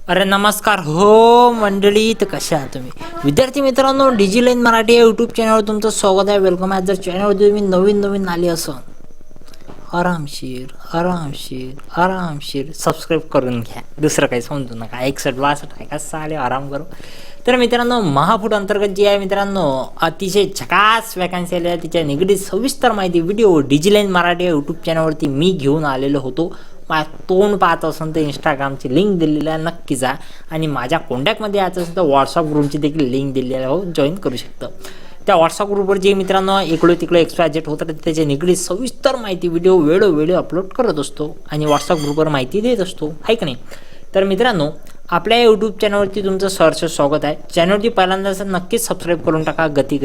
अरे नमस्कार हो मंडळी, तर कशा आहात तुम्ही विद्यार्थी मित्रांनो? डिजिलाइन मराठी या यूट्यूब चॅनलवर तुमचं स्वागत आहे, वेलकम आहे. जर चॅनलवर तुम्ही नवीन आले असाल, आरामशीर सबस्क्राईब करून घ्या. दुसरं काही समजू नका. 61 आहे का साले आराम करू. तर मित्रांनो, महाफूट अंतर्गत जी आहे मित्रांनो, अतिशय झकास वॅकन्सी आली आहे. तिच्या निगडीत सविस्तर माहिती व्हिडिओ डिजिलाइन मराठी या यूट्यूब चॅनलवरती मी घेऊन आलेलो होतो. माझं तोंड पाहत असेल तर इंस्टाग्रामची लिंक दिलेली आहे, नक्की जा. आणि माझ्या कॉन्टॅक्टमध्ये यायचं असेल तर व्हॉट्सअप ग्रुपची देखील लिंक दिलेली आहे, हो जॉईन करू शकतं. त्या व्हॉट्सअप ग्रुपवर जे मित्रांनो इकडे तिकडे XYZ होतात त्याच्या निगडीत सविस्तर माहिती व्हिडिओ वेळोवेळी अपलोड करत असतो आणि व्हॉट्सअप ग्रुपवर माहिती देत असतो, आहे का नाही? तर मित्रांनो, आपल्या यूट्यूब चॅनलवरती तुमचं सहर्ष स्वागत आहे. चॅनलवरती पहिल्यांदा नक्कीच सबस्क्राईब करून टाका. गती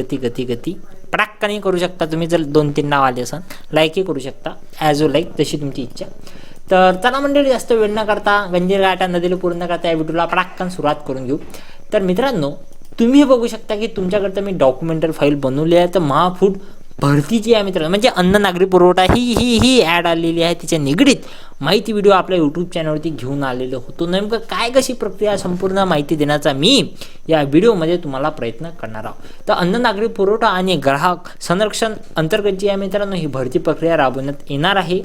पटाक्काने करू शकता तुम्ही. जर 2-3 नाव आले असेल, लाईकही करू शकता, ॲज अ लाईक, तशी तुमची इच्छा. तर चला मंडळी, जास्त वेळ न करता गंजीर गाठा नदीला पूर्ण करता या व्हिडिओला पटाक्कन सुरुवात करून घेऊ. तर मित्रांनो, तुम्ही बघू शकता की तुमच्याकडं मी डॉक्युमेंटरी फाईल बनवली आहे. तर महाफूट भरतीची आहे मित्रांनो, म्हणजे अन्न नागरी पुरवठा ही ॲड आलेली आहे. तिच्या निगडीत माहिती व्हिडिओ आपल्या यूट्यूब चॅनलवरती घेऊन आलेलो होतो. नेमकं काय कशी प्रक्रिया संपूर्ण माहिती देण्याचा मी या व्हिडिओमध्ये तुम्हाला प्रयत्न करणार आहोत. तर अन्न नागरी पुरवठा आणि ग्राहक संरक्षण अंतर्गत जी आहे मित्रांनो, ही भरती प्रक्रिया राबवण्यात येणार आहे.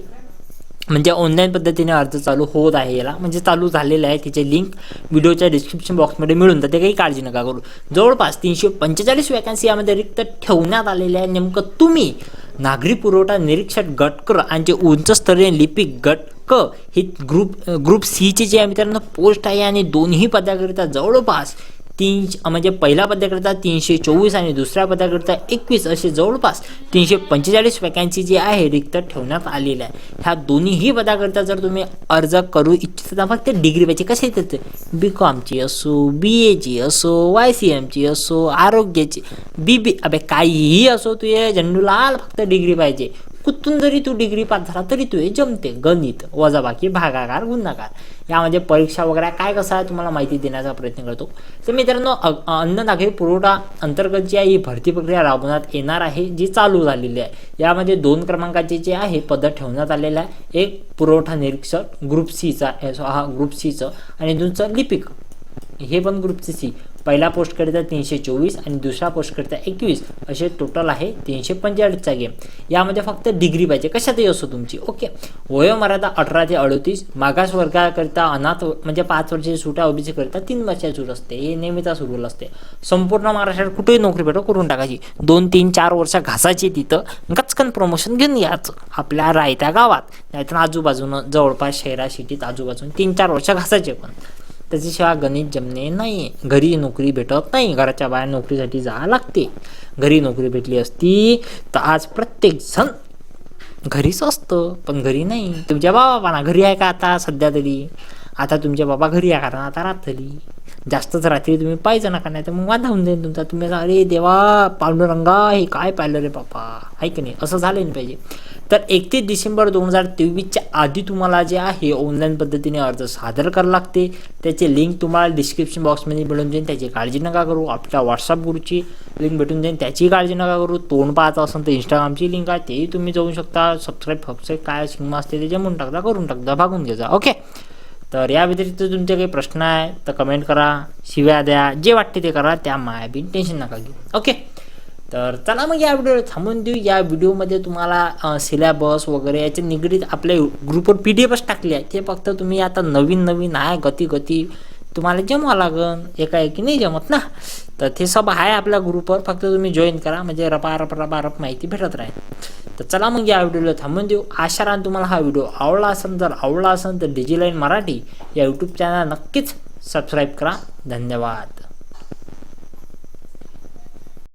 म्हणजे ऑनलाईन पद्धतीने अर्ज चालू होत आहे. याला म्हणजे चालू झालेलं आहे. तिचे लिंक व्हिडिओच्या डिस्क्रिप्शन बॉक्समध्ये मिळून जाते, काही काळजी नका करू. जवळपास 345 वॅकन्सी यामध्ये रिक्त ठेवण्यात आलेल्या आहे. नेमकं तुम्ही नागरी पुरवठा निरीक्षक गट क आणि उच्चस्तरीय लिपिक गट क ही ग्रुप सीचे जे आहे मित्रांनो पोस्ट आहे. आणि दोन्ही पदाकरिता जवळपास म्हणजे पहिल्या पदाकरिता 324 आणि दुसऱ्या पदाकरिता 21 असे जवळपास 345 वॅकन्सी जी आहे रिक्त ठेवण्यात आलेल्या आहे. ह्या दोन्हीही पदाकरिता जर तुम्ही अर्ज करू इच्छिता, फक्त डिग्री पाहिजे. कसे येते? BComची असो, BAची असो, YCMची असो, आरोग्याची, अबे काहीही असो, तुझे झंडूलाल फक्त डिग्री पाहिजे. कुठून जरी तू डिग्री पास झाला तरी तू हे जमते. गणित, वजाबाकी, भागाकार, गुणाकार यामध्ये परीक्षा वगैरे काय कसं आहे तुम्हाला माहिती देण्याचा प्रयत्न करतो. तर मित्रांनो, अन्न नागरी पुरवठा अंतर्गत जी आहे ही भरती प्रक्रिया राबवण्यात येणार आहे, जी चालू झालेली आहे. यामध्ये 2 क्रमांकाचे जे आहे पद ठेवण्यात आलेलं आहे. एक पुरवठा निरीक्षक ग्रुप सीचा, ग्रुप सीचं, आणि दुसरं लिपिक, हे पण ग्रुप सी. पहिल्या पोस्टकरिता 324 आणि दुसऱ्या पोस्टकरिता 21 असे टोटल आहे 345चा गेम. यामध्ये फक्त डिग्री पाहिजे, कशातही असो तुमची. ओके. वयोमर्यादा 18 ते 38. मागास वर्गाकरिता अनाथ म्हणजे 5 वर्षाची सूट आहे. OBC करिता 3 वर्षाची सूट असते. हे नेहमीचा रूल असते. संपूर्ण महाराष्ट्रात कुठेही नोकरी भेटो करून टाकायची. 2-3-4 वर्ष घासायची तिथं, गचकन प्रमोशन घेऊन यायचं आपल्या राहत्या गावात, नाहीतर आजूबाजूनं जवळपास शहरा सिटीत आजूबाजून 3-4 वर्ष घासायचे. पण त्याच्याशिवाय गणित जमणे नाही. घरी नोकरी भेटत नाही, घराच्या बाहेर नोकरीसाठी जावं लागते. घरी नोकरी भेटली असती तर आज प्रत्येक जण घरीच असतं, पण घरी नाही. तुमच्या बाबांना घरी आहे का आता सध्या तरी? आता तुमचे बाबा घरी आहे, कारण आता रात झाली. जास्तच रात्री तुम्ही पाहिजे नका, नाही तर मग वादा होऊन जाईल तुमचा. तुम्ही अरे देवा पांडुरंगा, हे काय पाहिलं रे बापा, आहे की नाही? असं झालं नाही पाहिजे. तर 31 डिसेंबर 2023च्या आधी तुम्हाला जे आहे ऑनलाईन पद्धतीने अर्ज सादर करावं लागते. त्याचे लिंक तुम्हाला डिस्क्रिप्शन बॉक्समध्ये मिळून जाईल, त्याची काळजी नका करू. आपल्या व्हॉट्सअप ग्रुपची लिंक भेटून जाईल, त्याची काळजी नका करू. तोंड पाहत असेल तर इंस्टाग्रामची लिंक आहे, तेही तुम्ही जाऊ शकता. सबस्क्राईब काय शिंगमा असते ते जमून टाकता, करून टाकता, भागून घ्यायचा. ओके. तर या व्यतिरिक्त तुमचे काही प्रश्न आहे तर कमेंट करा, शिव्या द्या, जे वाटते ते करा. त्या मायाबीन टेन्शन नका घेऊ. ओके. तर चला मग या व्हिडिओला थांबून देऊ. या व्हिडिओमध्ये तुम्हाला सिलेबस वगैरे याच्या निगडीत आपल्या ग्रुपवर PDFच टाकली आहे. ते फक्त तुम्ही आता नवीन आहे, गती तुम्हाला जमवा लागन, एकाएकी नाही जमत ना. तर ते सब आहे आपल्या ग्रुपवर, फक्त तुम्ही जॉईन करा, म्हणजे रप माहिती भेटत राहील. तर चला मग या व्हिडिओला थांबून देऊ. आशा राहून तुम्हाला हा व्हिडिओ आवडला असेल. जर आवडला असेल तर डिजिलाइन मराठी या यूट्यूब चॅनल नक्कीच सबस्क्राईब करा. धन्यवाद.